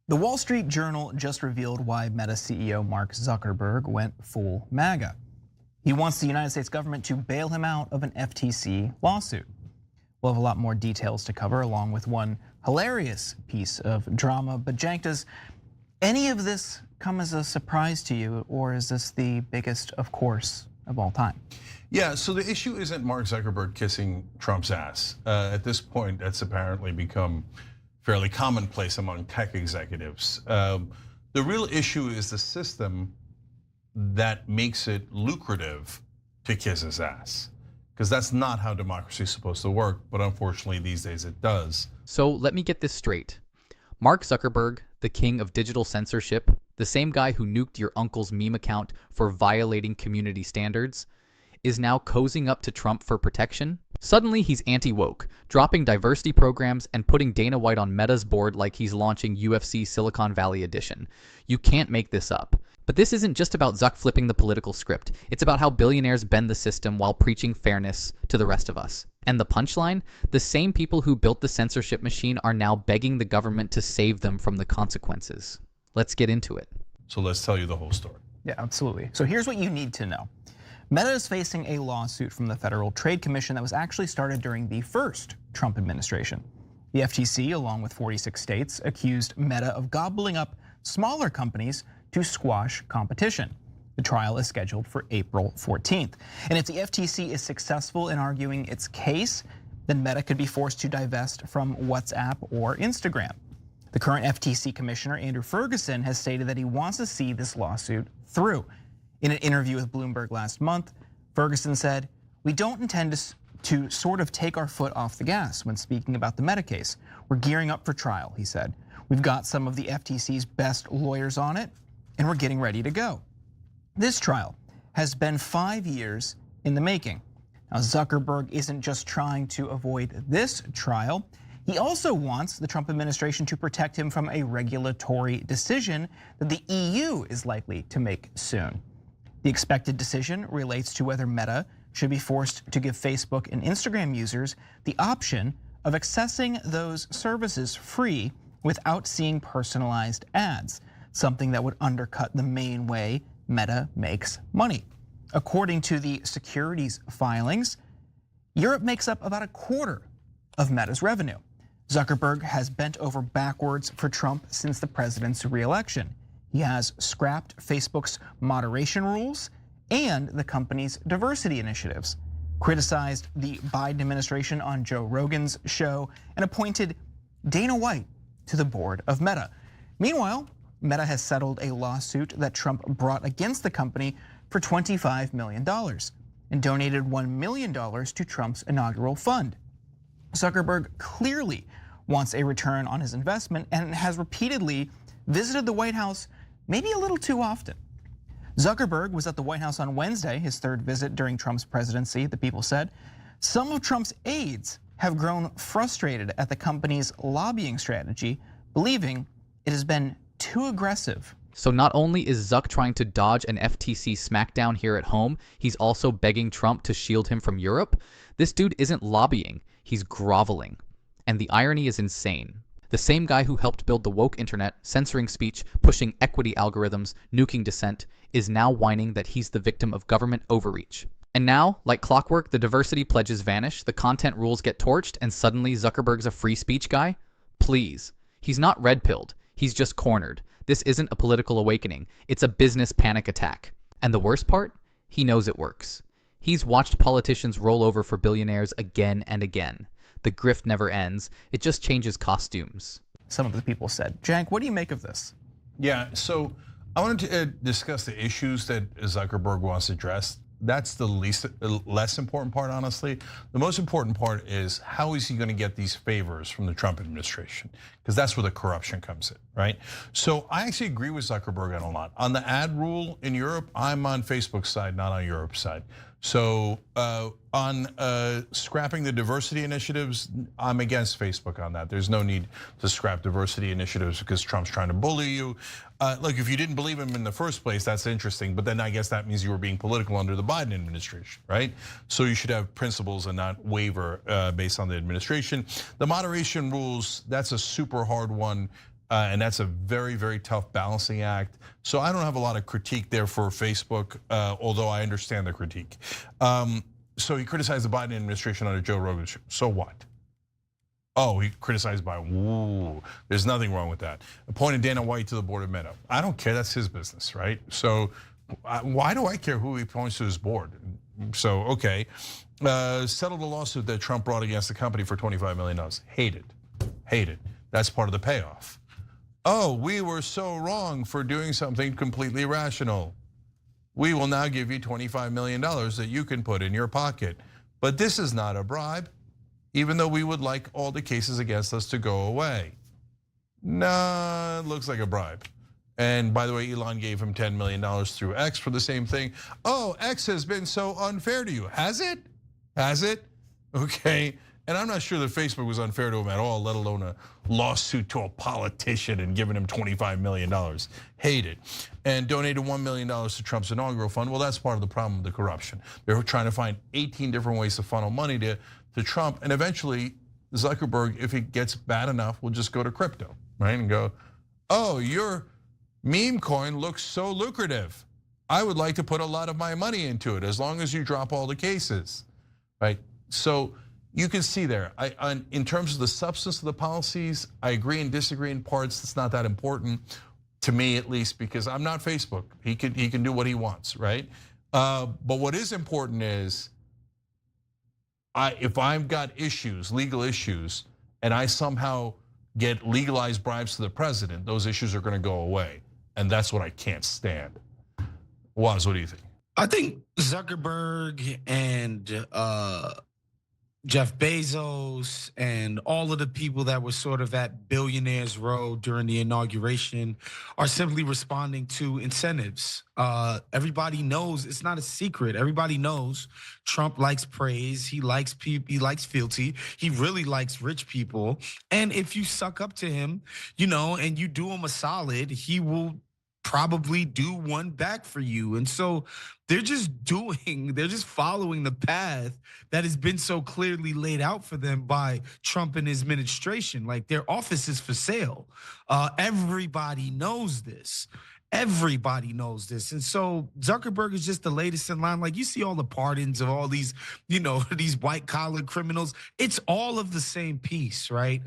The Wall Street Journal just revealed why Meta CEO Mark Zuckerberg went full MAGA. He wants the United States government to bail him out of an FTC lawsuit. We'll have a lot more details to cover, along with one hilarious piece of drama. But Cenk, does any of this come as a surprise to you, or is this the biggest, of course, of all time? Yeah, so the issue isn't Mark Zuckerberg kissing Trump's ass. At this point, that's apparently become fairly commonplace among tech executives. The real issue is the system that makes it lucrative to kiss his ass. Because that's not how democracy is supposed to work, but unfortunately these days it does. So let me get this straight. Mark Zuckerberg, the king of digital censorship, the same guy who nuked your uncle's meme account for violating community standards, is now cozying up to Trump for protection? Suddenly he's anti-woke, dropping diversity programs and putting Dana White on Meta's board like he's launching UFC Silicon Valley Edition. You can't make this up. But this isn't just about Zuck flipping the political script. It's about how billionaires bend the system while preaching fairness to the rest of us. And the punchline? The same people who built the censorship machine are now begging the government to save them from the consequences. Let's get into it. So let's tell you the whole story. Yeah, absolutely. So here's what you need to know. Meta is facing a lawsuit from the Federal Trade Commission that was actually started during the first Trump administration. The FTC, along with 46 states, accused Meta of gobbling up smaller companies to squash competition. The trial is scheduled for April 14th. And if the FTC is successful in arguing its case, then Meta could be forced to divest from WhatsApp or Instagram. The current FTC commissioner, Andrew Ferguson, has stated that he wants to see this lawsuit through. In an interview with Bloomberg last month, Ferguson said, "We don't intend to sort of take our foot off the gas when speaking about the Meta case. We're gearing up for trial," he said. "We've got some of the FTC's best lawyers on it, and we're getting ready to go." This trial has been 5 years in the making. Now, Zuckerberg isn't just trying to avoid this trial. He also wants the Trump administration to protect him from a regulatory decision that the EU is likely to make soon. The expected decision relates to whether Meta should be forced to give Facebook and Instagram users the option of accessing those services free without seeing personalized ads, something that would undercut the main way Meta makes money. According to the securities filings, Europe makes up about a quarter of Meta's revenue. Zuckerberg has bent over backwards for Trump since the president's re-election. He has scrapped Facebook's moderation rules and the company's diversity initiatives, criticized the Biden administration on Joe Rogan's show, and appointed Dana White to the board of Meta. Meanwhile, Meta has settled a lawsuit that Trump brought against the company for $25 million and donated $1 million to Trump's inaugural fund. Zuckerberg clearly wants a return on his investment and has repeatedly visited the White House, maybe a little too often. Zuckerberg was at the White House on Wednesday, his third visit during Trump's presidency, the People said. Some of Trump's aides have grown frustrated at the company's lobbying strategy, believing it has been too aggressive. So not only is Zuck trying to dodge an FTC smackdown here at home, he's also begging Trump to shield him from Europe. This dude isn't lobbying, he's groveling. And the irony is insane. The same guy who helped build the woke internet, censoring speech, pushing equity algorithms, nuking dissent, is now whining that he's the victim of government overreach. And now, like clockwork, the diversity pledges vanish, the content rules get torched, and suddenly Zuckerberg's a free speech guy? Please. He's not red-pilled, he's just cornered. This isn't a political awakening, it's a business panic attack. And the worst part? He knows it works. He's watched politicians roll over for billionaires again and again. The grift never ends, it just changes costumes. Some of the people said. Cenk, what do you make of this? Yeah, so I wanted to discuss the issues that Zuckerberg wants addressed. That's the less important part, honestly. The most important part is how is he going to get these favors from the Trump administration? Because that's where the corruption comes in, right? So I actually agree with Zuckerberg on a lot. On the ad rule in Europe, I'm on Facebook's side, not on Europe's side. So on scrapping the diversity initiatives, I'm against Facebook on that. There's no need to scrap diversity initiatives because Trump's trying to bully you. Look, if you didn't believe him in the first place, that's interesting. But then I guess that means you were being political under the Biden administration, right? So you should have principles and not waver based on the administration. The moderation rules, that's a super hard one. And that's a very, very tough balancing act. So I don't have a lot of critique there for Facebook, although I understand the critique. So he criticized the Biden administration under Joe Rogan. So what? Oh, he criticized Biden. Ooh, there's nothing wrong with that. Appointed Dana White to the board of Meta. I don't care, that's his business, right? So why do I care who he appoints to his board? So, okay. Settled a lawsuit that Trump brought against the company for $25 million. Hate it. That's part of the payoff. Oh, we were so wrong for doing something completely rational. We will now give you $25 million that you can put in your pocket. But this is not a bribe, even though we would like all the cases against us to go away. Nah, it looks like a bribe. And by the way, Elon gave him $10 million through X for the same thing. Oh, X has been so unfair to you. Has it? Has it? Okay. And I'm not sure that Facebook was unfair to him at all, let alone a lawsuit to a politician and giving him $25 million. Hate it. And donated $1 million to Trump's inaugural fund. Well, that's part of the problem of the corruption. They're trying to find 18 different ways to funnel money to Trump. And eventually, Zuckerberg, if it gets bad enough, will just go to crypto, right? And go, oh, your meme coin looks so lucrative. I would like to put a lot of my money into it as long as you drop all the cases, right? So you can see there, in terms of the substance of the policies, I agree and disagree in parts. It's not that important to me, at least, because I'm not Facebook. He can do what he wants, right? But what is important is, if I've got issues, legal issues, and I somehow get legalized bribes to the president, those issues are going to go away, and that's what I can't stand. Waz, what do you think? I think Zuckerberg and Jeff Bezos and all of the people that were sort of at Billionaires Row during the inauguration are simply responding to incentives. Everybody knows, it's not a secret. Everybody knows Trump likes praise. He likes people, he likes fealty. He really likes rich people. And if you suck up to him, and you do him a solid, he will probably do one back for you. And so they're just following the path that has been so clearly laid out for them by Trump and his administration. Like, their office is for sale. Everybody knows this. Everybody knows this. And so Zuckerberg is just the latest in line. Like, you see all the pardons of all these, these white collar criminals. It's all of the same piece, right?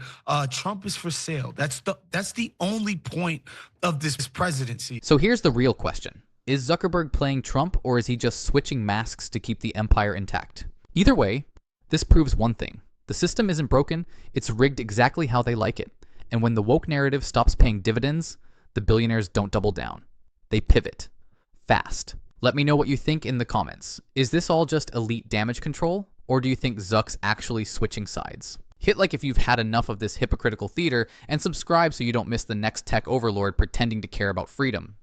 Trump is for sale. That's the only point of this presidency. So here's the real question. Is Zuckerberg playing Trump, or is he just switching masks to keep the empire intact? Either way, this proves one thing. The system isn't broken, it's rigged exactly how they like it. And when the woke narrative stops paying dividends, the billionaires don't double down. They pivot. Fast. Let me know what you think in the comments. Is this all just elite damage control, or do you think Zuck's actually switching sides? Hit like if you've had enough of this hypocritical theater, and subscribe so you don't miss the next tech overlord pretending to care about freedom.